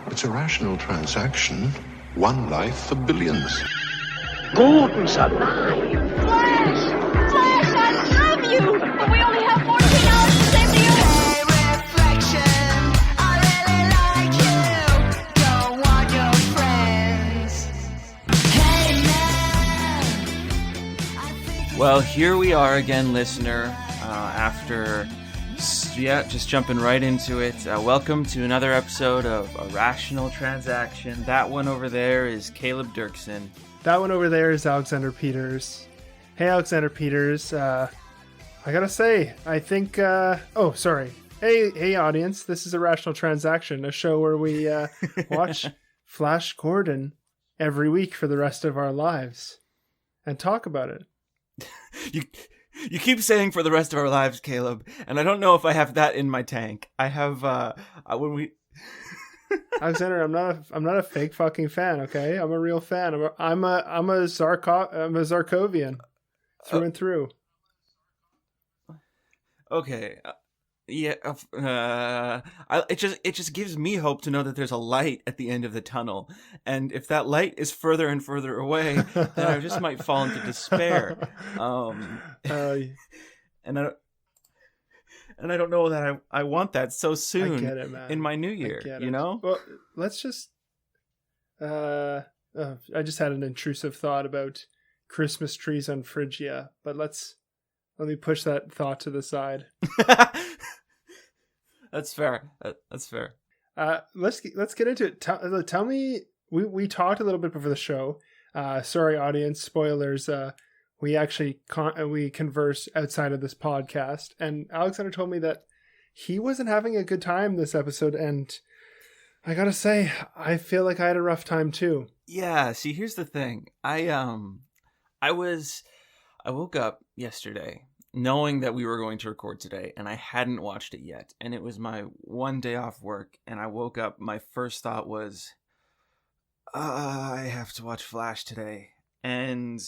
It's a rational transaction. One life for billions. Gordon's alive! Flash! Flash, I love you! But we only have 14 hours to save the Earth! Hey, reflection, I really like you. Don't want your friends. Hey, man, I think Well, here we are again, listener, just jumping right into it. Welcome to another episode of A Rational Transaction. That one over there is Caleb Dirksen. That one over there is Alexander Peters. Hey, Alexander Peters. I gotta say, I think... oh, sorry. Hey, audience. This is A Rational Transaction, a show where we watch Flash Gordon every week for the rest of our lives and talk about it. You keep saying for the rest of our lives, Caleb, and I don't know if I have that in my tank. I have, when we... Alexander, I'm not a fake fucking fan, okay? I'm a real fan. I'm a Zarkovian through and through. Okay. Yeah. It just gives me hope to know that there's a light at the end of the tunnel, and if that light is further and further away, then I just might fall into despair. And I don't know that I want that so soon. I get it, man. In my new year. You know. Well, let's just. I just had an intrusive thought about Christmas trees on Phrygia, but let me push that thought to the side. That's fair. That's fair. Let's get into it. Tell me. We talked a little bit before the show. Sorry, audience. Spoilers. We actually we converse outside of this podcast, and Alexander told me that he wasn't having a good time this episode, and I gotta say, I feel like I had a rough time too. Yeah. See, here's the thing. I woke up yesterday knowing that we were going to record today, and I hadn't watched it yet, and it was my one day off work, and I woke up, my first thought was, I have to watch Flash today, and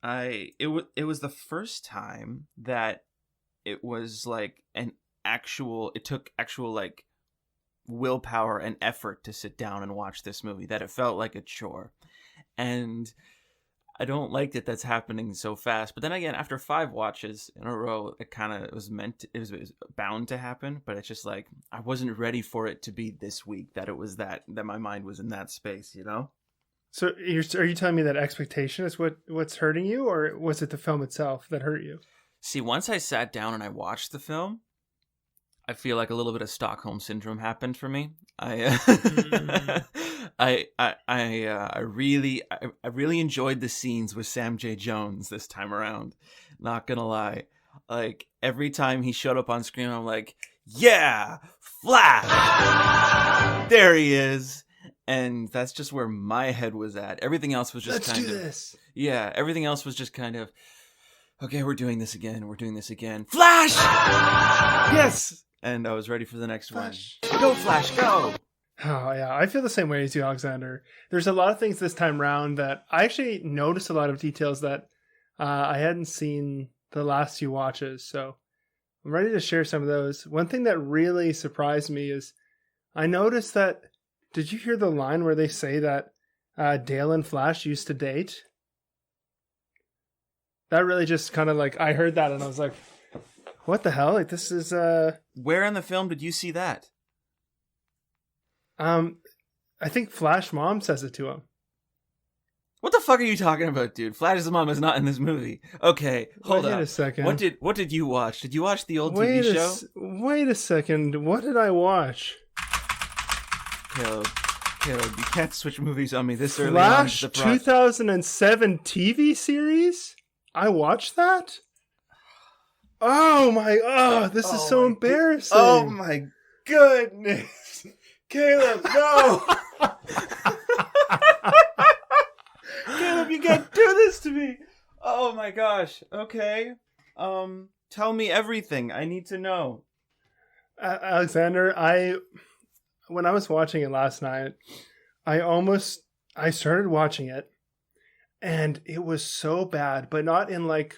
it was the first time that it was like it took actual like willpower and effort to sit down and watch this movie, that it felt like a chore, and I don't like that that's happening so fast. But then again, after 5 watches in a row, it was bound to happen. But it's just like, I wasn't ready for it to be this week, that it was that my mind was in that space, you know? So are you telling me that expectation is what's hurting you, or was it the film itself that hurt you? See, once I sat down and I watched the film, I feel like a little bit of Stockholm syndrome happened for me. I really enjoyed the scenes with Sam J. Jones this time around. Not gonna lie, like every time he showed up on screen, I'm like, yeah, Flash, there he is, and that's just where my head was at. Everything else was just yeah. Everything else was just kind of, okay, we're doing this again. Flash, yes. And I was ready for the next Flash. one. Go, Flash, go! Oh, yeah. I feel the same way as you, Alexander. There's a lot of things this time around that I actually noticed a lot of details that I hadn't seen the last few watches. So I'm ready to share some of those. One thing that really surprised me is I noticed that... Did you hear the line where they say that Dale and Flash used to date? That really just kind of like... I heard that and I was like... What the hell? Like, this is Where in the film did you see that? I think Flash mom says it to him. What the fuck are you talking about, dude? Flash's mom is not in this movie. Okay, hold on. Wait a second. What did you watch? Did you watch the old TV show? Wait a second. What did I watch? Caleb, you can't switch movies on me this early Flash on. 2007 TV series? I watched that? This is so embarrassing. Oh my goodness. Caleb, no. Caleb, you can't do this to me. Oh my gosh. Okay. Tell me everything. I need to know. Alexander, when I was watching it last night, I started watching it and it was so bad, but not in like,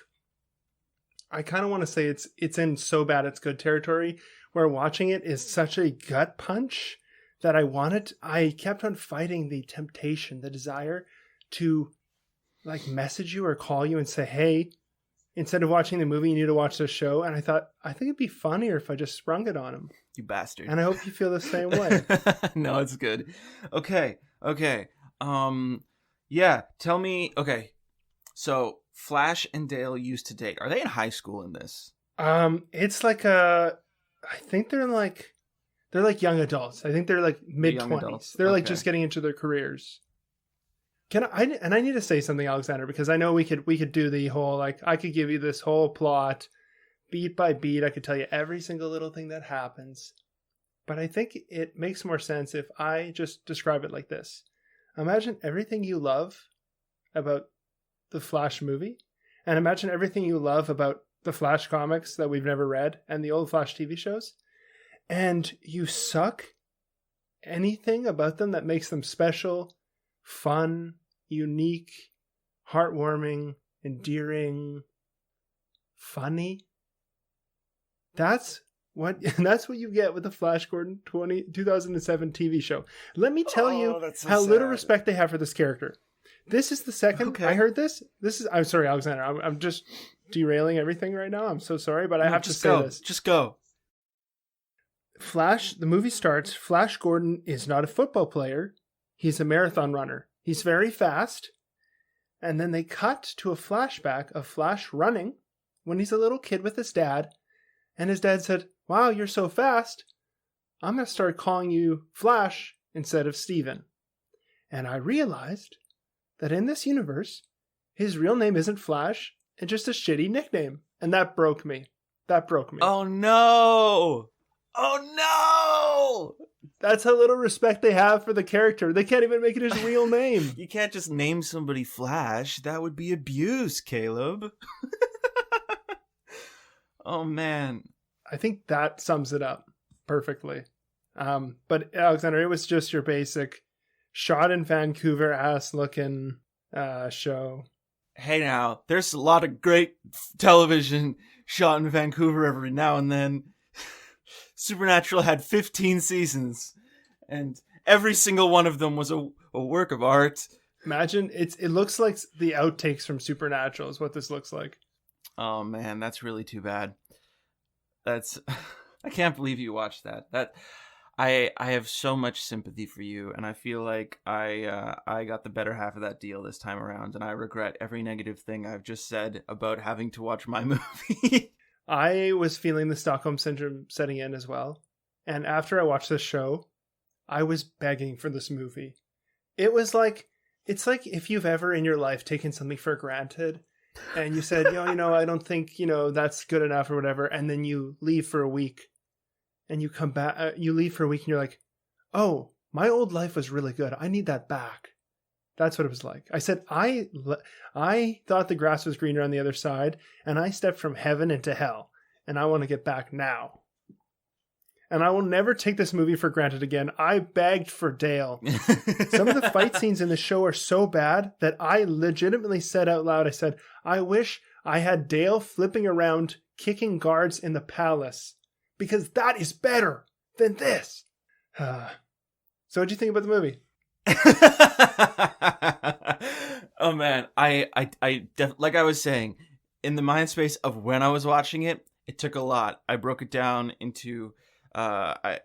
I kind of want to say it's in so bad it's good territory, where watching it is such a gut punch that I kept on fighting the temptation, the desire to like message you or call you and say, hey, instead of watching the movie, you need to watch this show. And I thought, I think it'd be funnier if I just sprung it on him. You bastard. And I hope you feel the same way. No, it's good. Okay. Yeah, tell me. Okay, so Flash and Dale used to date. Are they in high school in this? It's like I think they're like young adults. I think they're like mid-20s. They're like just getting into their careers. I need to say something, Alexander, because I know we could do the whole, like, I could give you this whole plot beat by beat. I could tell you every single little thing that happens. But I think it makes more sense if I just describe it like this. Imagine everything you love about the Flash movie, and imagine everything you love about the Flash comics that we've never read and the old Flash TV shows, and you suck anything about them that makes them special, fun, unique, heartwarming, endearing, funny. That's what you get with the Flash Gordon 2007 TV show. Let me tell you how little respect they have for this character. This is the second I heard this. I'm sorry, Alexander. I'm just derailing everything right now. I'm so sorry, but I have to say this. Just go. Flash, the movie starts. Flash Gordon is not a football player. He's a marathon runner. He's very fast. And then they cut to a flashback of Flash running when he's a little kid with his dad. And his dad said, wow, you're so fast. I'm going to start calling you Flash instead of Steven. And I realized that in this universe, his real name isn't Flash and just a shitty nickname. And that broke me. Oh, no. Oh, no. That's how little respect they have for the character. They can't even make it his real name. You can't just name somebody Flash. That would be abuse, Caleb. Oh, man. I think that sums it up perfectly. But Alexander, it was just your basic shot in Vancouver ass looking show. Hey now, there's a lot of great television shot in Vancouver every now and then. Supernatural had 15 seasons, and every single one of them was a work of art. Imagine, it looks like the outtakes from Supernatural is what this looks like. Oh man, that's really too bad. I can't believe you watched that. I have so much sympathy for you, and I feel like I got the better half of that deal this time around, and I regret every negative thing I've just said about having to watch my movie. I was feeling the Stockholm Syndrome setting in as well, and after I watched this show, I was begging for this movie. It's like if you've ever in your life taken something for granted, and you said, I don't think, that's good enough or whatever, and then you leave for a week. And you come back, you leave for a week and you're like, oh, my old life was really good. I need that back. That's what it was like. I said, I thought the grass was greener on the other side, and I stepped from heaven into hell, and I want to get back now. And I will never take this movie for granted again. I begged for Dale. Some of the fight scenes in the show are so bad that I legitimately said out loud, I said, I wish I had Dale flipping around, kicking guards in the palace. Because that is better than this. So what'd you think about the movie? Oh man, like I was saying, in the mind space of when I was watching it, it took a lot. I broke it down into, it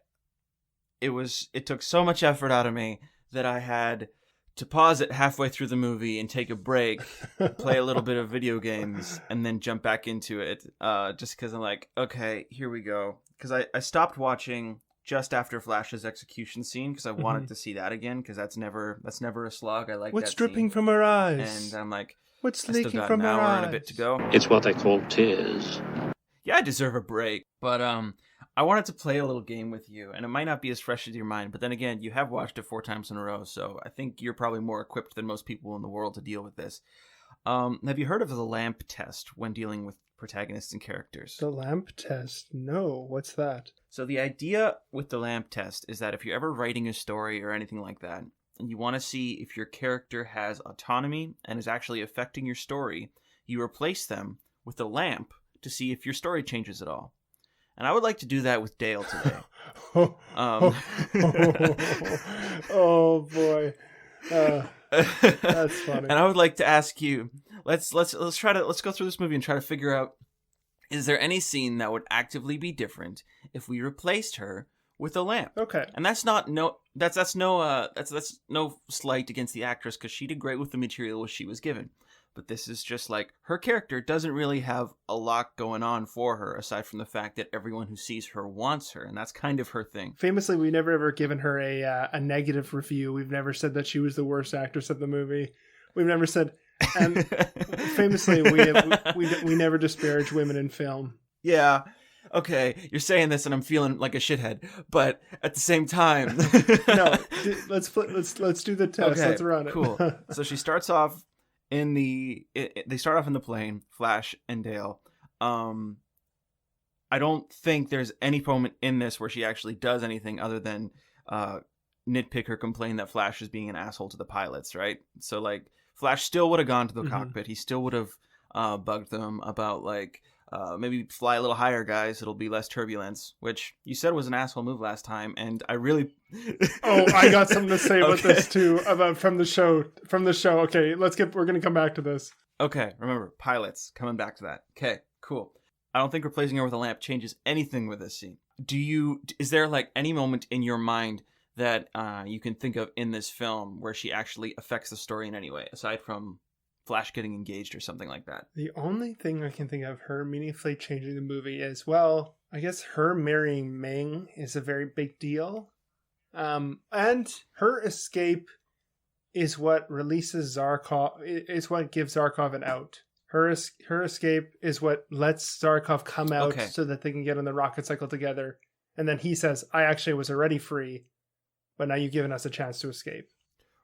took so much effort out of me that I had to pause it halfway through the movie and take a break, play a little bit of video games, and then jump back into it. Just because I'm like, okay, here we go. Because I stopped watching just after Flash's execution scene because I wanted to see that again because that's never a slog. I like what's that dripping scene. from her eyes, and I'm like, what's I still leaking got from an her hour eyes? and a bit to go. It's what they call tears. Yeah, I deserve a break. But I wanted to play a little game with you, and it might not be as fresh as your mind, but then again, you have watched it 4 times in a row, so I think you're probably more equipped than most people in the world to deal with this. Have you heard of the lamp test when dealing with protagonists and characters? The lamp test? No, what's that? So the idea with the lamp test is that if you're ever writing a story or anything like that, and you want to see if your character has autonomy and is actually affecting your story, you replace them with a lamp to see if your story changes at all. And I would like to do that with Dale today. Um, Oh boy, that's funny. And I would like to ask you, let's go through this movie and try to figure out, is there any scene that would actively be different if we replaced her with a lamp? Okay. And that's no slight against the actress, because she did great with the material she was given. But this is just like, her character doesn't really have a lot going on for her, aside from the fact that everyone who sees her wants her, and that's kind of her thing. Famously, we never ever given her a negative review. We've never said that she was the worst actress of the movie. We've never said, and famously, we never disparage women in film. Yeah. Okay, you're saying this and I'm feeling like a shithead, but at the same time... No, let's do the test. Okay, let's run it. Cool. So she starts off in they start off in the plane, Flash and Dale. I don't think there's any moment in this where she actually does anything other than nitpick or complain that Flash is being an asshole to the pilots, right? So, like, Flash still would have gone to the cockpit. He still would have bugged them about, like, maybe fly a little higher, guys. It'll be less turbulence, which you said was an asshole move last time, and I really... Oh, I got something to say about this too, about from the show. Okay, we're going to come back to this. Okay, remember, pilots, coming back to that. Okay, cool. I don't think replacing her with a lamp changes anything with this scene. Is there, like, any moment in your mind that you can think of in this film where she actually affects the story in any way, aside from Flash getting engaged or something like that? The only thing I can think of her meaningfully changing the movie is, well, I guess her marrying Ming is a very big deal. And her escape is what releases Zarkov, is what gives Zarkov an out. Her escape is what lets Zarkov come out so that they can get on the rocket cycle together. And then he says, I actually was already free, but now you've given us a chance to escape.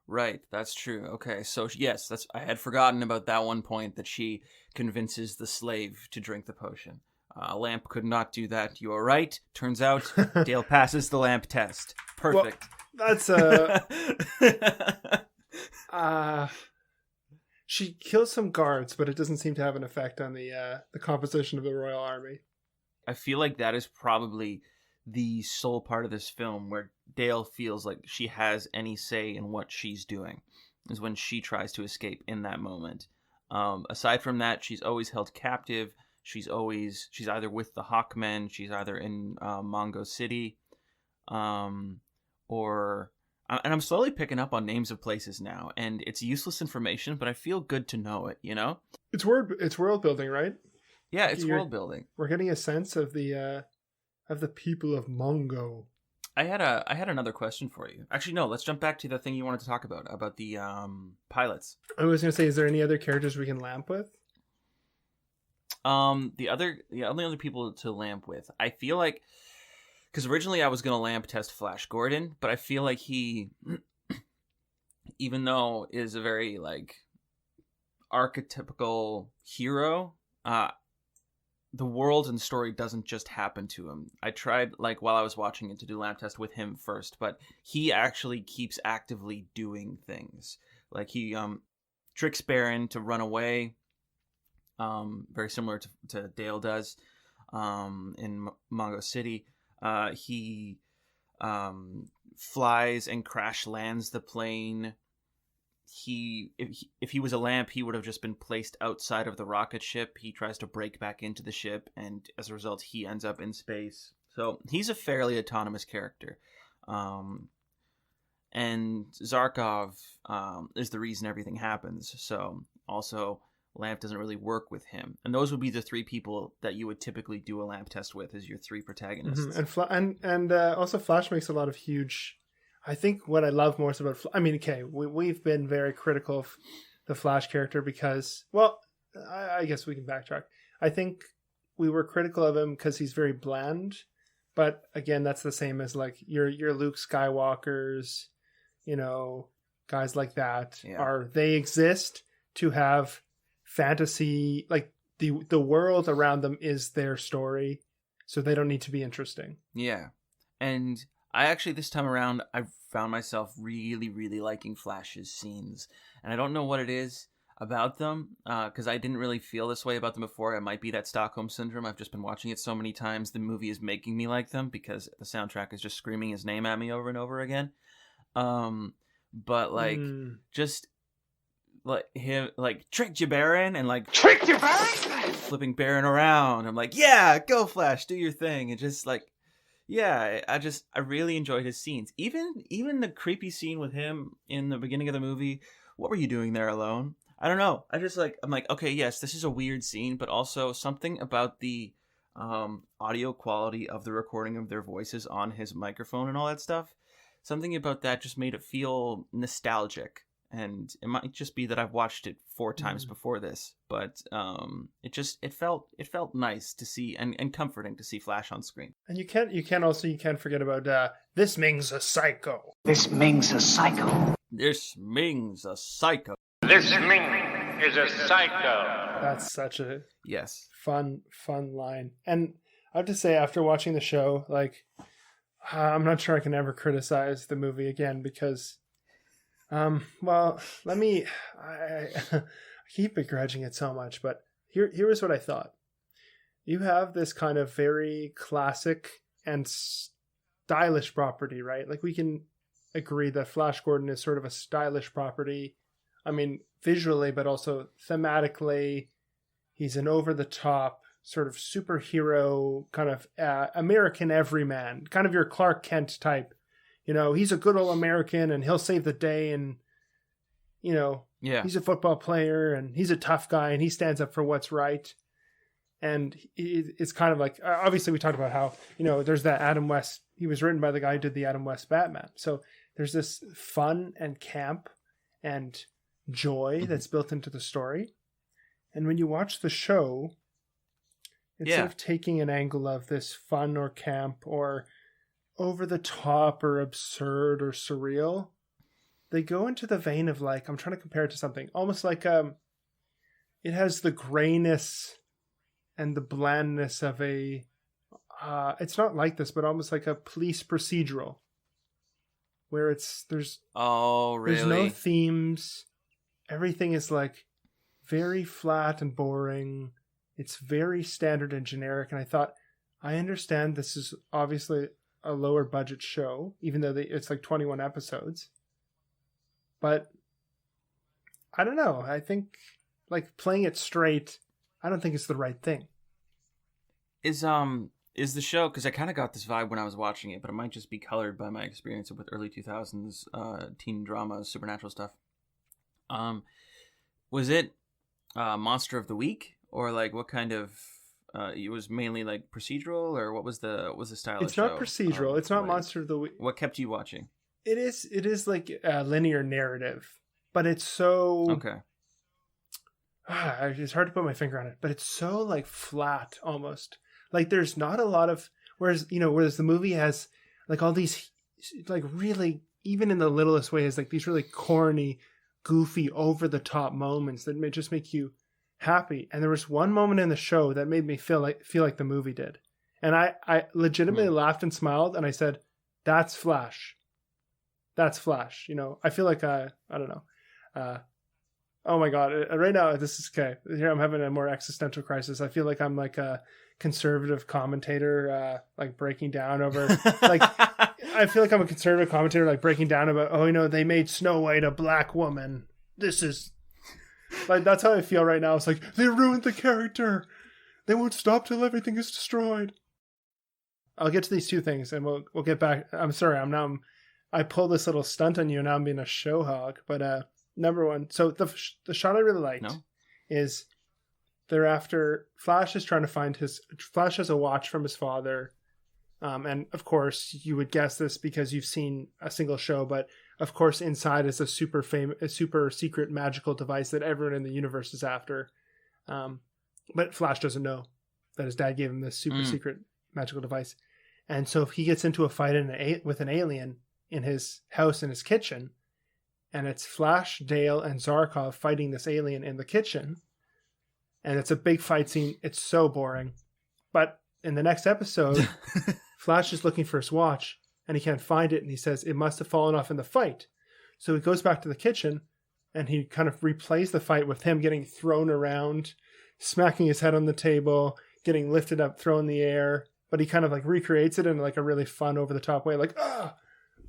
Right, that's true. Okay, so yes, I had forgotten about that one point, that she convinces the slave to drink the potion. A lamp could not do that. You are right. Turns out Dale passes the lamp test. Perfect. Well, that's she kills some guards, but it doesn't seem to have an effect on the composition of the Royal Army. I feel like that is probably the sole part of this film where Dale feels like she has any say in what she's doing, is when she tries to escape in that moment. Aside from that, she's always held captive. She's either with the Hawkmen, she's either in Mongo City, and I'm slowly picking up on names of places now, and it's useless information, but I feel good to know it, you know? It's world building, right? Yeah, it's world building. We're getting a sense of the people of Mongo. I had another question for you. Actually, no, let's jump back to the thing you wanted to talk about the pilots. I was going to say, is there any other characters we can lamp with? The only other people to lamp with, I feel like, because originally I was going to lamp test Flash Gordon, but I feel like he, even though is a very, like, archetypical hero, the world and story doesn't just happen to him. I tried, like, while I was watching it, to do lamp test with him first, but he actually keeps actively doing things. Like, he tricks Baron to run away, very similar to Dale does in Mongo City. He flies and crash lands the plane. If he was a lamp, he would have just been placed outside of the rocket ship. He tries to break back into the ship, and as a result, he ends up in space. So he's a fairly autonomous character. And Zarkov is the reason everything happens. So also, lamp doesn't really work with him. And those would be the three people that you would typically do a lamp test with, as your three protagonists. Mm-hmm. And also Flash makes a lot of huge... I think what I love most about... we've been very critical of the Flash character because... Well, I guess we can backtrack. I think we were critical of him because he's very bland. But again, that's the same as, like, your Luke Skywalkers, guys like that. Yeah. They exist to have fantasy... Like, the world around them is their story. So they don't need to be interesting. Yeah. And... I actually, this time around, I found myself really, really liking Flash's scenes. And I don't know what it is. about them, because I didn't really feel this way about them before. It might be that Stockholm Syndrome. I've just been watching it so many times. The movie is making me like them because the soundtrack is just screaming his name at me over and over again. But like, just like him, like tricked you, Baron, and like tricked you, Baron, flipping Baron around. I'm like, yeah, go Flash, do your thing, and just like, yeah, I really enjoyed his scenes. Even the creepy scene with him in the beginning of the movie. What were you doing there alone? I don't know. I'm like, okay, yes, this is a weird scene, but also something about the audio quality of the recording of their voices on his microphone and all that stuff. Something about that just made it feel nostalgic. And it might just be that I've watched it 4 times before this, but it felt nice to see and comforting to see Flash on screen. And you can't forget about this Ming's a psycho. This Ming's a psycho. This Ming's a psycho. This Ming is a psycho. That's such a yes fun line. And I have to say, after watching the show, like I'm not sure I can ever criticize the movie again because. Well, I keep begrudging it so much, but here is what I thought. You have this kind of very classic and stylish property, right? Like we can agree that Flash Gordon is sort of a stylish property. I mean, visually, but also thematically, he's an over-the-top sort of superhero, kind of American everyman, kind of your Clark Kent type. You know, he's a good old American and he'll save the day and, you know, he's a football player and he's a tough guy and he stands up for what's right. And it's kind of like, obviously we talked about how, you know, there's that Adam West, he was written by the guy who did the Adam West Batman. So there's this fun and camp and joy that's built into the story. And when you watch the show, instead of taking an angle of this fun or camp or over the top or absurd or surreal, they go into the vein of like, I'm trying to compare it to something almost like it has the grayness and the blandness of a it's not like this, but almost like a police procedural where there's no themes, everything is like very flat and boring, it's very standard and generic. And I thought, I understand this is obviously a lower budget show, even though it's like 21 episodes. But I don't know. I think like playing it straight, I don't think it's the right thing. Is the show, because I kind of got this vibe when I was watching it, but it might just be colored by my experience with early 2000s teen drama, supernatural stuff. Was it Monster of the Week, or like what kind of? It was mainly like procedural, or what was the style? It's not procedural. It's not Monster of the Week. What kept you watching? It is like a linear narrative, but it's so okay. It's hard to put my finger on it, but it's so like flat almost. Like there's not a lot of whereas the movie has like all these like really, even in the littlest ways, like these really corny, goofy, over the top moments that may just make you happy. And there was one moment in the show that made me feel like the movie did, and I legitimately laughed and smiled, and I said, "That's Flash. That's Flash." You know, I feel like I don't know. Oh my god! Right now, this is okay. Here, I'm having a more existential crisis. I feel like I'm like a conservative commentator, like breaking down over like. I feel like I'm a conservative commentator, like breaking down about, they made Snow White a black woman. This is. Like, that's how I feel right now. It's like, they ruined the character. They won't stop till everything is destroyed. I'll get to these 2 things and we'll get back. I'm sorry. I pulled this little stunt on you and now I'm being a show hog. But number one, so the shot I really liked is they're after, Flash is trying to find Flash has a watch from his father. And of course you would guess this because you've seen a single show, but of course inside is a super secret magical device that everyone in the universe is after. But Flash doesn't know that his dad gave him this super secret magical device. And so if he gets into a fight with an alien in his house, in his kitchen, and it's Flash, Dale, and Zarkov fighting this alien in the kitchen, and it's a big fight scene, it's so boring. But in the next episode, Flash is looking for his watch, and he can't find it, and he says it must have fallen off in the fight. So he goes back to the kitchen, and he kind of replays the fight with him getting thrown around, smacking his head on the table, getting lifted up, thrown in the air. But he kind of like recreates it in like a really fun, over the top way, like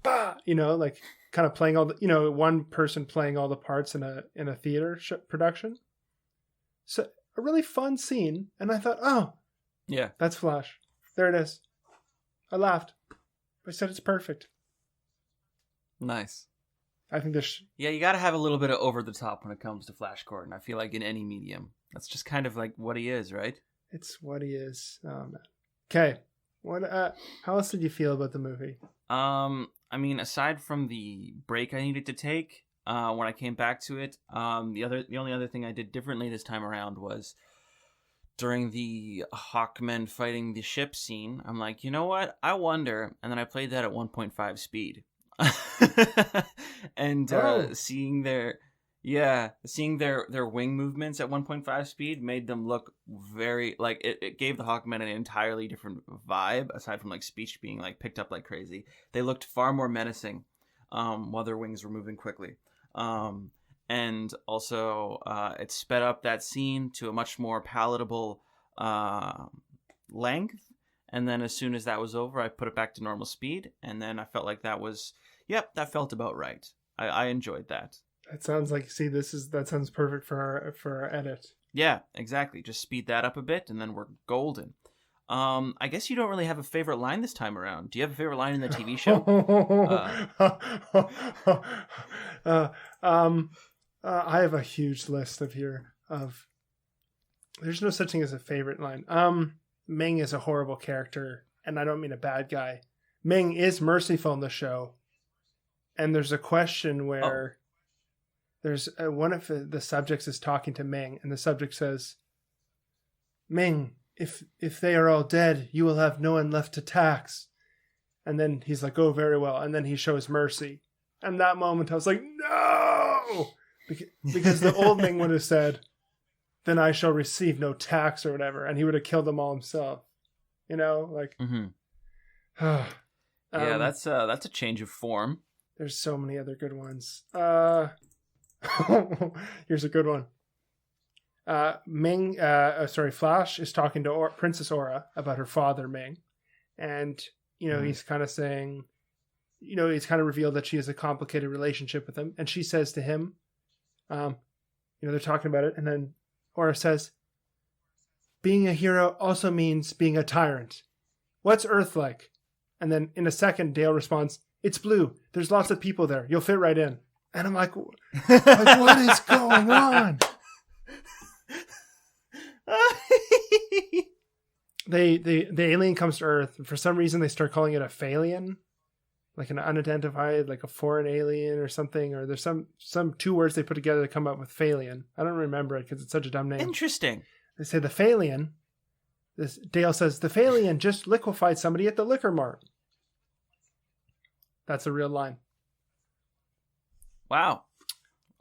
bah, like kind of playing all the, one person playing all the parts in a theater production. So a really fun scene, and I thought, oh, Yeah. that's Flash. There it is. I laughed. I said it's perfect. Nice. I think this. Yeah, you got to have a little bit of over the top when it comes to Flash Gordon. I feel like in any medium, that's just kind of like what he is, right? It's what he is. Oh man. Okay. What? How else did you feel about the movie? I mean, aside from the break I needed to take, when I came back to it, the only other thing I did differently this time around was during the Hawkmen fighting the ship scene. I'm like, you know what? I wonder, and then I played that at 1.5 speed, and seeing their wing movements at 1.5 speed made them look very like it gave the Hawkmen an entirely different vibe, aside from like speech being like picked up like crazy. They looked far more menacing while their wings were moving quickly, and also it sped up that scene to a much more palatable length. And then as soon as that was over, I put it back to normal speed, and then I felt like that felt about right. I enjoyed that. It sounds like, that sounds perfect for our edit. Yeah, exactly. Just speed that up a bit, and then we're golden. I guess you don't really have a favorite line this time around. Do you have a favorite line in the TV show? I have a huge list of. There's no such thing as a favorite line. Ming is a horrible character, and I don't mean a bad guy. Ming is merciful in the show, and there's a question where. There's one of the subjects is talking to Ming, and the subject says, "Ming, if they are all dead, you will have no one left to tax." And then he's like, "Oh, very well." And then he shows mercy. And that moment, I was like, "No!" Because the old Ming would have said, "Then I shall receive no tax," or whatever, and he would have killed them all himself. Like. Mm-hmm. Yeah, that's a change of form. There's so many other good ones. Here's a good one. Flash is talking to Princess Aura about her father, Ming. And, he's kind of saying, he's kind of revealed that she has a complicated relationship with him. And she says to him, they're talking about it. And then Aura says, "Being a hero also means being a tyrant. What's Earth like?" And then in a second, Dale responds, "It's blue. There's lots of people there. You'll fit right in." And I'm like what is going on? The alien comes to Earth, and for some reason they start calling it a Phalian, like an unidentified, like a foreign alien or something. Or there's some two words they put together to come up with Phalian. I don't remember it because it's such a dumb name. Interesting. They say the Phalian. Dale says the Phalian just liquefied somebody at the liquor mart. That's a real line. Wow.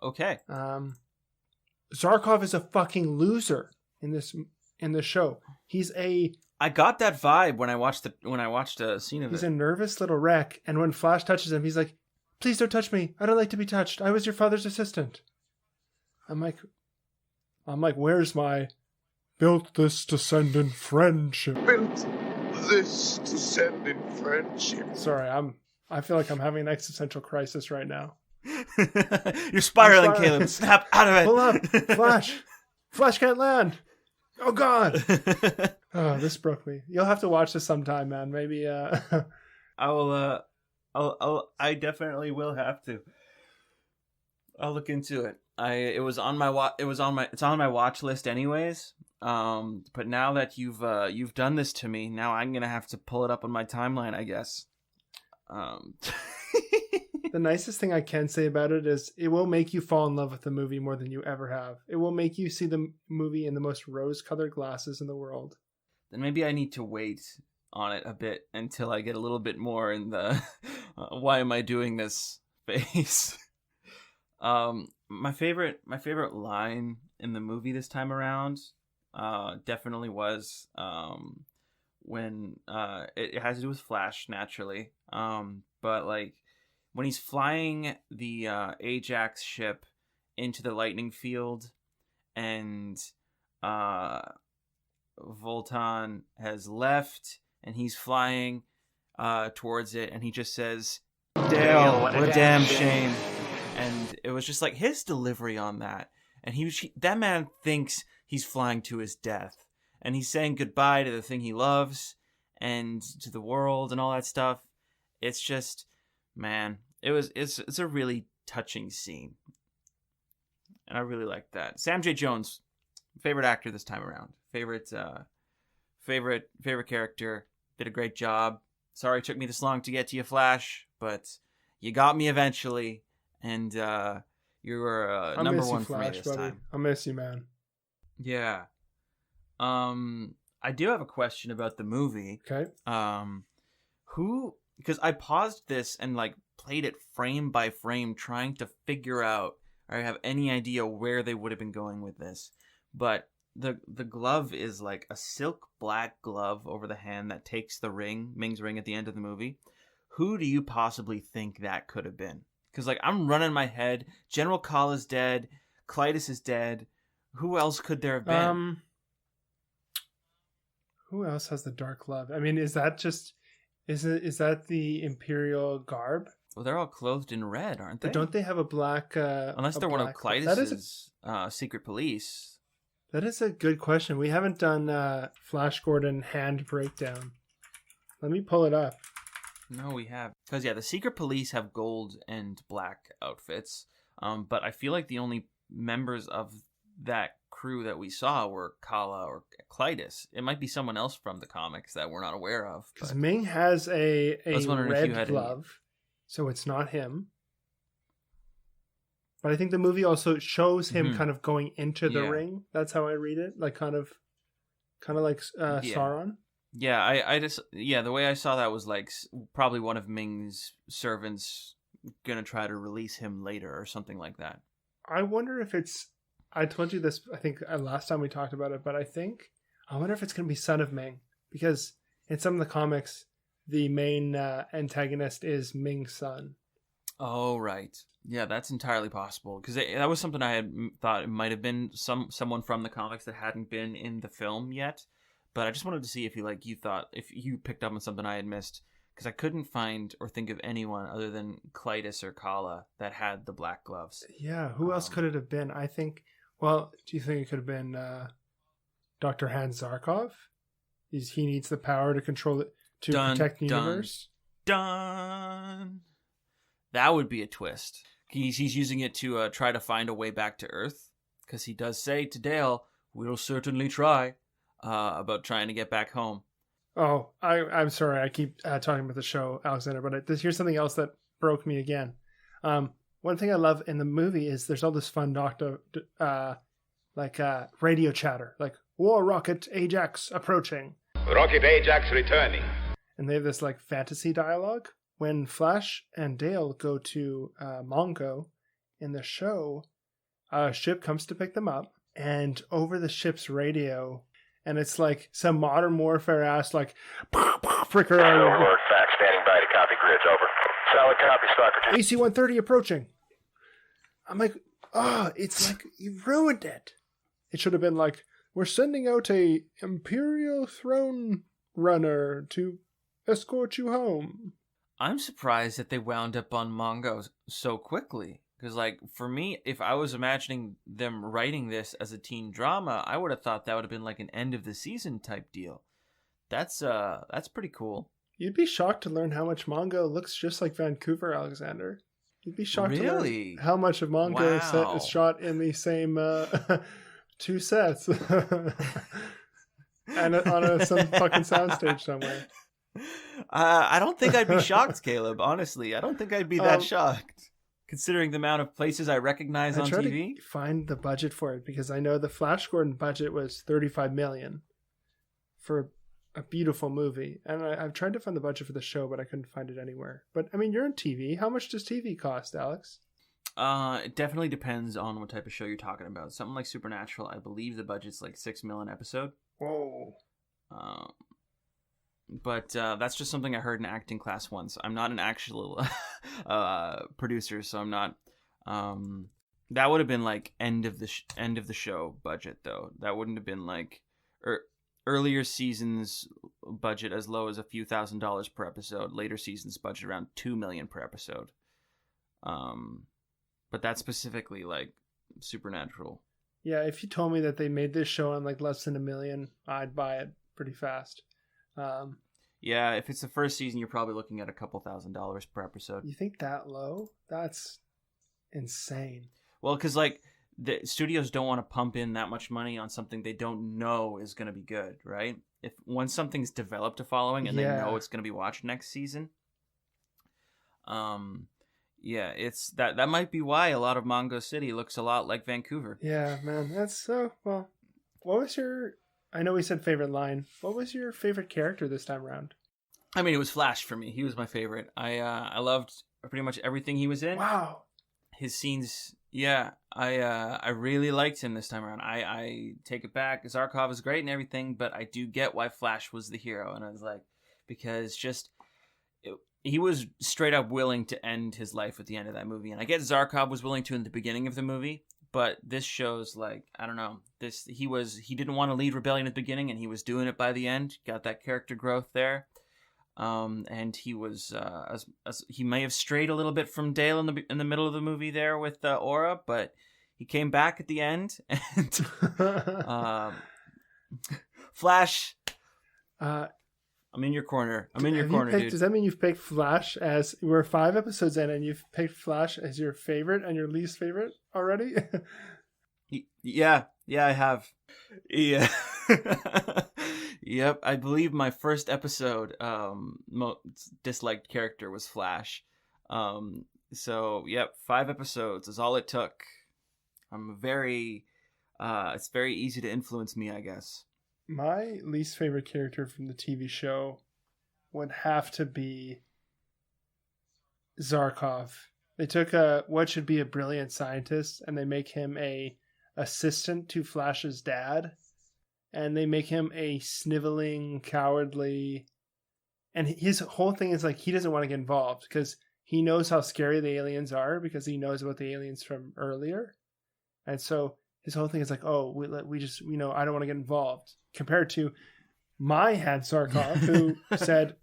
Okay. Zarkov is a fucking loser in the show. I got that vibe when I watched a scene of it. He's a nervous little wreck, and when Flash touches him, he's like, "Please don't touch me. I don't like to be touched. I was your father's assistant." I'm like, where's my built this to send in friendship? Built this to send in friendship. Sorry, I feel like I'm having an existential crisis right now. You're spiraling, Caleb. Snap out of it. Pull up, Flash. Flash can't land. Oh God. Oh, this broke me. You'll have to watch this sometime, man. Maybe. I will. I definitely will have to. I'll look into it. It's on my watch list anyways. But now that you've done this to me, now I'm gonna have to pull it up on my timeline, I guess. The nicest thing I can say about it is it will make you fall in love with the movie more than you ever have. It will make you see the movie in the most rose-colored glasses in the world. Then maybe I need to wait on it a bit until I get a little bit more in the why am I doing this phase. My favorite line in the movie this time around definitely was when it has to do with Flash naturally, but like when he's flying the Ajax ship into the lightning field, and Voltan has left, and he's flying towards it, and he just says, "Dale, what a damn shame." And it was just like his delivery on that, and that man thinks he's flying to his death, and he's saying goodbye to the thing he loves and to the world and all that stuff. It's just, man, it's a really touching scene, and I really like that. Sam J. Jones, favorite actor this time around. Favorite character. Did a great job. Sorry it took me this long to get to you, Flash, but you got me eventually, and you were number one for me this time. I'll miss you, man. Yeah. I do have a question about the movie. Okay. Because I paused this and like played it frame by frame, trying to figure out or have any idea where they would have been going with this. But the glove is like a silk black glove over the hand that takes the ring, Ming's ring, at the end of the movie. Who do you possibly think that could have been? Because like I'm running my head. General Kala is dead. Clytus is dead. Who else could there have been? Who else has the dark glove? I mean, is that the Imperial garb? Well, they're all clothed in red, aren't they? But don't they have a black? Unless they're one of Clytus's secret police. That is a good question. We haven't done Flash Gordon hand breakdown. Let me pull it up. No, we have. Because, yeah, the secret police have gold and black outfits. But I feel like the only members of that crew that we saw were Kala or Clytus. It might be someone else from the comics that we're not aware of. Because Ming has a red glove, so it's not him. But I think the movie also shows him kind of going into the ring. That's how I read it. Like kind of like Sauron. Yeah, the way I saw that was like probably one of Ming's servants gonna try to release him later or something like that. I wonder if it's. I told you this, I think, last time we talked about it, but I wonder if it's going to be Son of Ming. Because in some of the comics, the main antagonist is Ming's son. Oh, right. Yeah, that's entirely possible. Because that was something I had thought it might have been someone from the comics that hadn't been in the film yet. But I just wanted to see if if you picked up on something I had missed. Because I couldn't find or think of anyone other than Clytus or Kala that had the black gloves. Yeah, who else could it have been? I think... Well, do you think it could have been Dr. Hans Zarkov? He needs the power to control it, to protect the universe? Done. That would be a twist. He's using it to try to find a way back to Earth. Because he does say to Dale, "We'll certainly try," about trying to get back home. Oh, I'm sorry. I keep talking about the show, Alexander, but here's something else that broke me again. One thing I love in the movie is there's all this fun radio chatter, like War Rocket Ajax approaching. Rocket Ajax returning. And they have this like fantasy dialogue. When Flash and Dale go to Mongo in the show, a ship comes to pick them up, and over the ship's radio, and it's like some modern warfare ass like fricker. Over, fax standing by to copy grids, over. Solid copy, Stalker 2. AC-130 approaching. I'm like, it's like, you ruined it. It should have been like, we're sending out a Imperial throne runner to escort you home. I'm surprised that they wound up on Mongo so quickly. Because, like, for me, if I was imagining them writing this as a teen drama, I would have thought that would have been like an end of the season type deal. That's pretty cool. You'd be shocked to learn how much Mongo looks just like Vancouver, Alexander. You'd be shocked to learn how much of Mongo set is shot in the same two sets. And on some fucking soundstage somewhere. I don't think I'd be shocked, Caleb. Honestly, I don't think I'd be that shocked. Considering the amount of places I recognize on TV. I tried to find the budget for it because I know the Flash Gordon budget was $35 million for a beautiful movie. And I've tried to find the budget for the show, but I couldn't find it anywhere. But I mean, you're in TV. How much does TV cost, Alex? It definitely depends on what type of show you're talking about. Something like Supernatural, I believe the budget's like $6 million an episode. Whoa. But that's just something I heard in acting class once. I'm not an actual producer, so I'm not That would have been like end of the show budget though. That wouldn't have been like earlier seasons budget as low as a few $1,000s per episode. Later seasons budget around $2 million per episode. But that's specifically like Supernatural. Yeah, if you told me that they made this show on like less than $1 million, I'd buy it pretty fast. Yeah, if it's the first season, you're probably looking at a couple $1,000s per episode. You think that low? That's insane. Well, because like the studios don't want to pump in that much money on something they don't know is going to be good, right? If once something's developed a following and they know it's going to be watched next season, yeah, it's that might be why a lot of Mongo City looks a lot like Vancouver. Yeah, man, that's so well. What was your? I know we said favorite line. What was your favorite character this time around? I mean, it was Flash for me. He was my favorite. I loved pretty much everything he was in. Wow, his scenes. Yeah, I really liked him this time around. I take it back. Zarkov is great and everything, but I do get why Flash was the hero, and I was like, because he was straight up willing to end his life at the end of that movie, and I get Zarkov was willing to in the beginning of the movie, but this shows like I don't know. He didn't want to lead rebellion at the beginning, and he was doing it by the end. Got that character growth there. And he was as he may have strayed a little bit from Dale in the middle of the movie there with Aura, but he came back at the end. And Flash, I'm in your corner. I'm in your corner, dude. Does that mean you've picked Flash as we're 5 episodes in, and you've picked Flash as your favorite and your least favorite already? Yeah, I have. Yeah. Yep, I believe my first episode most disliked character was Flash. So, yep, 5 episodes is all it took. I'm it's very easy to influence me, I guess. My least favorite character from the TV show would have to be Zarkov. They took what should be a brilliant scientist and they make him a assistant to Flash's dad. And they make him a sniveling, cowardly... And his whole thing is like he doesn't want to get involved because he knows how scary the aliens are because he knows about the aliens from earlier. And so his whole thing is like, oh, we just, I don't want to get involved. Compared to my head Zarkov, who said,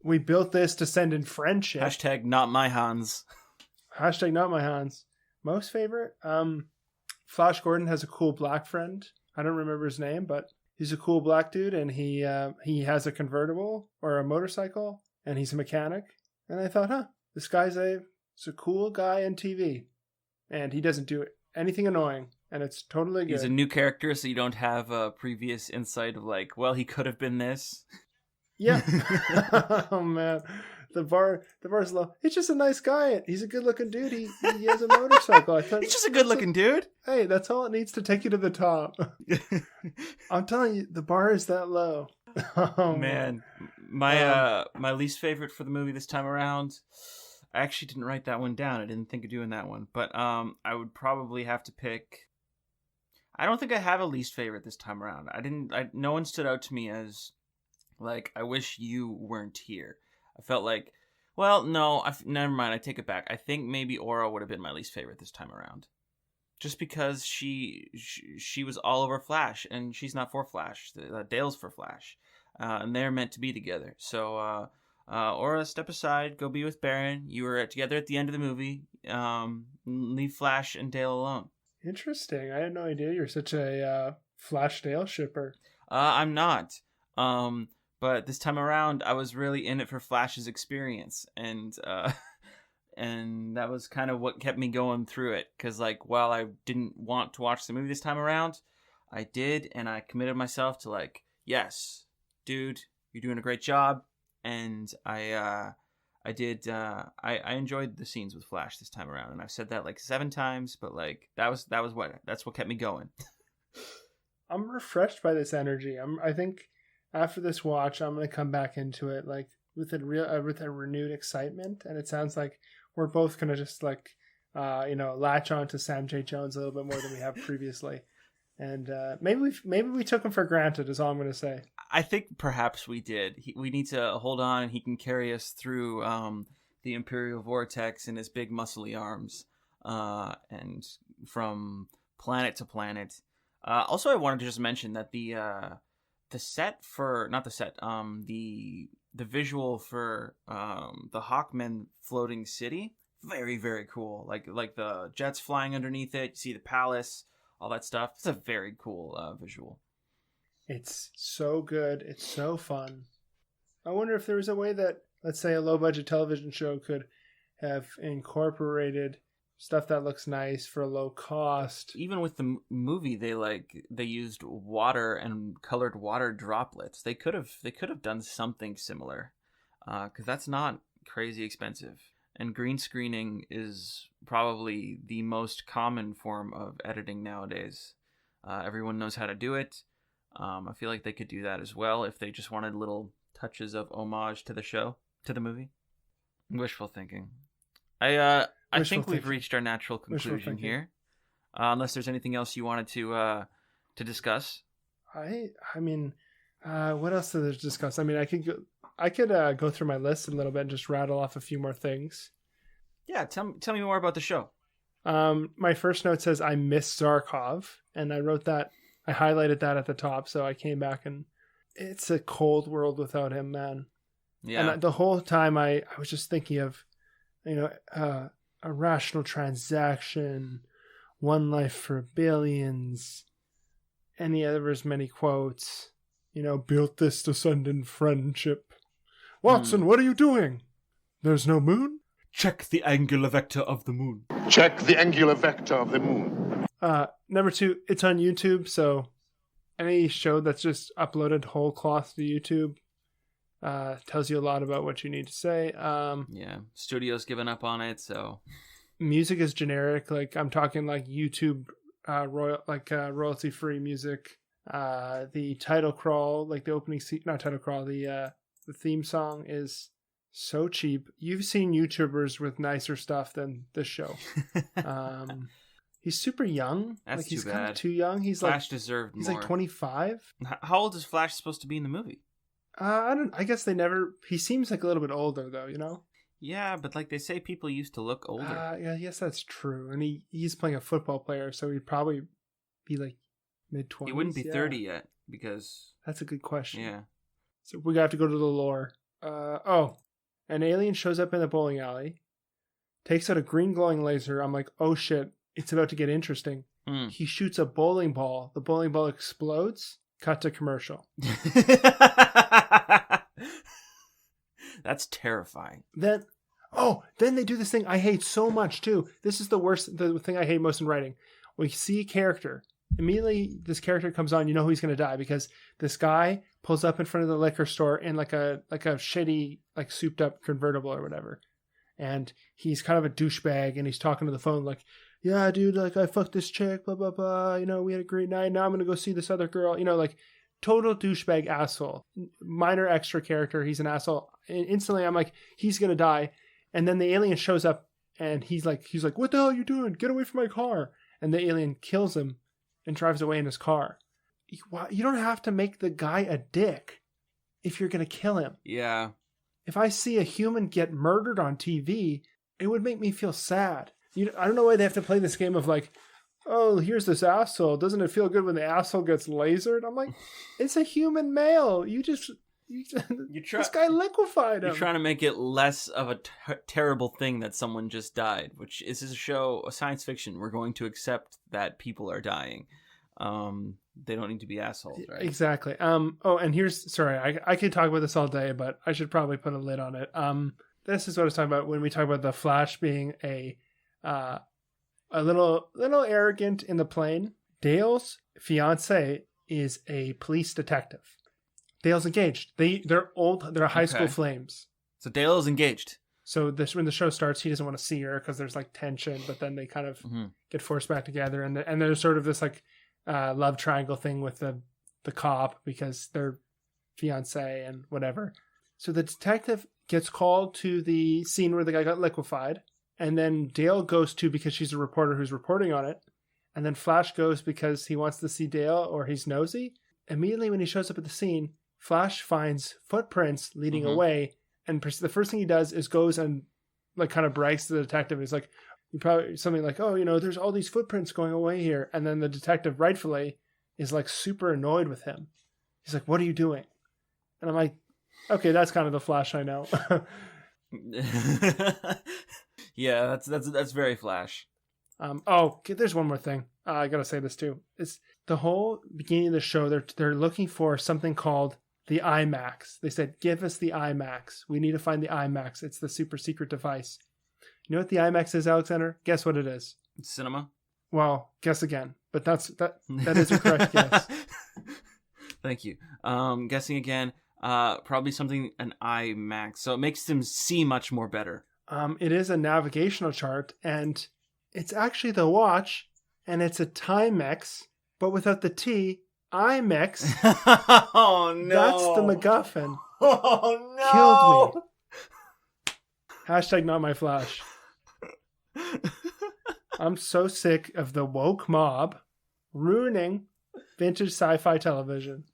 we built this to send in friendship. Hashtag not my Hans. Hashtag not my Hans. Most favorite? Flash Gordon has a cool black friend. I don't remember his name, but he's a cool black dude, and he has a convertible or a motorcycle, and he's a mechanic. And I thought, this guy's a cool guy on TV, and he doesn't do anything annoying, and it's totally good. He's a new character, so you don't have a previous insight of like, well, he could have been this. Yeah. Oh man, the bar's low. He's just a nice guy. He's a good looking dude. He has a motorcycle. He's just a good looking dude. Hey, that's all it needs to take you to the top. I'm telling you, the bar is that low. Oh man, my least favorite for the movie this time around. I actually didn't write that one down. I didn't think of doing that one, but I would probably have to pick. I don't think I have a least favorite this time around. No one stood out to me as like I wish you weren't here. I felt like, well, no, never mind. I take it back. I think maybe Aura would have been my least favorite this time around, just because she was all over Flash, and she's not for Flash. Dale's for Flash, and they're meant to be together. So, Aura, step aside. Go be with Baron. You were together at the end of the movie. Leave Flash and Dale alone. Interesting. I had no idea you're such a Flash Dale shipper. I'm not. But this time around, I was really in it for Flash's experience, and that was kind of what kept me going through it. Because like, while I didn't want to watch the movie this time around, I did, and I committed myself to like, yes, dude, you're doing a great job, and I enjoyed the scenes with Flash this time around, and I've said that like 7 times, but like that's what kept me going. I'm refreshed by this energy. I think. After this watch, I'm going to come back into it like with a renewed excitement, and it sounds like we're both going to just like latch on to Sam J. Jones a little bit more than we have previously, and maybe we took him for granted. Is all I'm going to say. I think perhaps we did. We need to hold on, and he can carry us through the Imperial Vortex in his big muscly arms. and from planet to planet. Also, I wanted to just mention that the set for not the set the visual for the Hawkmen floating city, very, very cool. Like the jets flying underneath it, you see the palace, all that stuff. It's a very cool visual. It's so good. It's so fun. I wonder if there was a way that, let's say, a low-budget television show could have incorporated stuff that looks nice for a low cost. Even with the movie, they used water and colored water droplets. They could have done something similar, because that's not crazy expensive. And green screening is probably the most common form of editing nowadays. Everyone knows how to do it. I feel like they could do that as well if they just wanted little touches of homage to the show, to the movie. Wishful thinking. I think we've reached our natural conclusion here. Unless there's anything else you wanted to discuss. I mean, what else is there to discuss? I mean, I could go through my list a little bit and just rattle off a few more things. Yeah, tell me more about the show. My first note says I miss Zarkov, and I wrote that. I highlighted that at the top, so I came back and it's a cold world without him, man. Yeah. And the whole time I was just thinking of, a rational transaction, one life for billions, any others, many quotes, built this to send in friendship. Watson, what are you doing? There's no moon? Check the angular vector of the moon. Check the angular vector of the moon. Number 2, it's on YouTube, so any show that's just uploaded whole cloth to YouTube tells you a lot about what you need to say. Yeah, studio's given up on it, so music is generic. Like I'm talking like YouTube royalty-free music. The title crawl, like the opening not title crawl, the theme song is so cheap. You've seen YouTubers with nicer stuff than this show. He's super young. That's he's too kind bad. of too young. Flash deserved more. He's like 25. How old is Flash supposed to be in the movie? I guess they never. He seems like a little bit older though. Yeah, but like they say, people used to look older. Yeah, yes, that's true. And he's playing a football player, so he'd probably be like mid-20s. He wouldn't be 30 yet because. That's a good question. Yeah. So we have to go to the lore. An alien shows up in the bowling alley, takes out a green glowing laser. I'm like, oh shit, it's about to get interesting. He shoots a bowling ball. The bowling ball explodes. Cut to commercial. That's terrifying. Then they do this thing I hate so much too. This is the thing I hate most in writing. We see a character. Immediately, this character comes on. You know he's going to die because this guy pulls up in front of the liquor store in like a shitty, like souped up convertible or whatever. And he's kind of a douchebag and he's talking to the phone like, yeah, dude, like I fucked this chick, blah, blah, blah. We had a great night. Now I'm going to go see this other girl. Like total douchebag asshole. Minor extra character. He's an asshole. And instantly I'm like, he's going to die. And then the alien shows up and he's like, what the hell are you doing? Get away from my car. And the alien kills him and drives away in his car. You don't have to make the guy a dick if you're going to kill him. Yeah. If I see a human get murdered on TV, it would make me feel sad. I don't know why they have to play this game of like, oh, here's this asshole. Doesn't it feel good when the asshole gets lasered? I'm like, it's a human male. This guy liquefied him. You're trying to make it less of a terrible thing that someone just died, which is a show, a science fiction. We're going to accept that people are dying. They don't need to be assholes, right? Exactly. And sorry, I could talk about this all day, but I should probably put a lid on it. This is what I was talking about when we talk about the Flash being a little arrogant in the plane. Dale's fiance is a police detective. Dale's engaged. They're old. They're high school flames. So Dale is engaged. So when the show starts, he doesn't want to see her because there's like tension, but then they kind of get forced back together, and there's sort of this like love triangle thing with the cop because they're fiance and whatever. So the detective gets called to the scene where the guy got liquefied, and then Dale goes to because she's a reporter who's reporting on it, and then Flash goes because he wants to see Dale or he's nosy. Immediately when he shows up at the scene, Flash finds footprints leading away, and the first thing he does is goes and like kind of brags to the detective. He's like, You probably something like, oh, there's all these footprints going away here. And then the detective rightfully is like super annoyed with him. He's like, what are you doing? And I'm like, okay, that's kind of the Flash I know. Yeah, that's very Flash. There's one more thing. I gotta say this too. It's the whole beginning of the show. They're looking for something called the IMAX. They said, give us the IMAX. We need to find the IMAX. It's the super secret device. You know what the IMAX is, Alexander? Guess what it is. Cinema. Well, guess again. But that is a correct guess. Thank you. Guessing again. Probably something an IMAX. So it makes them see much more better. It is a navigational chart, and it's actually the watch, and it's a Timex, but without the T. IMAX. Oh no! That's the MacGuffin. Oh no! Killed me. Hashtag not my Flash. I'm so sick of the woke mob ruining vintage sci-fi television.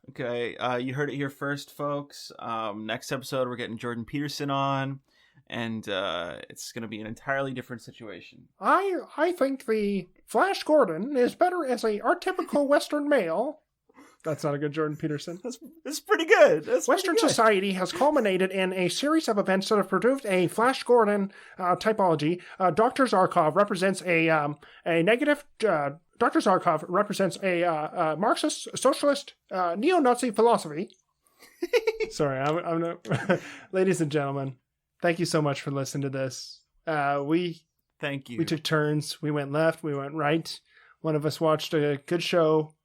Okay, you heard it here first, folks. Next episode, we're getting Jordan Peterson on, and it's going to be an entirely different situation. I think the Flash Gordon is better as a archetypical Western male. That's not a good Jordan Peterson. That's pretty good. Western society has culminated in a series of events that have produced a Flash Gordon typology. Dr. Zarkov represents a negative. Dr. Zarkov represents a Marxist, socialist, neo-Nazi philosophy. Sorry, I'm not. Ladies and gentlemen, thank you so much for listening to this. Thank you. We took turns. We went left. We went right. One of us watched a good show.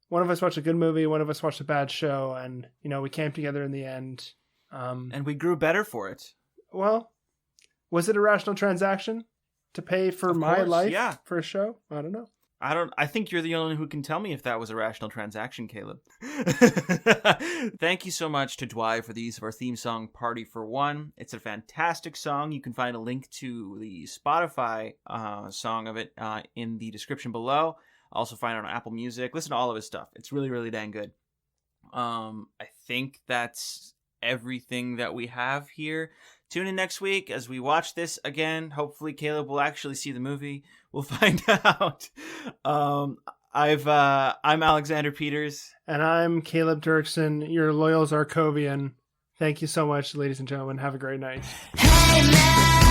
One of us watched a good movie. One of us watched a bad show. And, we came together in the end. And we grew better for it. Well, was it a rational transaction to pay for my life for a show? I don't know. I think you're the only one who can tell me if that was a rational transaction, Caleb. Thank you so much to Dwight for the use of our theme song, Party for One. It's a fantastic song. You can find a link to the Spotify song of it in the description below. Also find it on Apple Music. Listen to all of his stuff. It's really, really dang good. I think that's everything that we have here. Tune in next week as we watch this again. Hopefully Caleb will actually see the movie. We'll find out. I'm Alexander Peters. And I'm Caleb Dirksen, your loyal Zarkovian. Thank you so much, ladies and gentlemen. Have a great night. Hey man.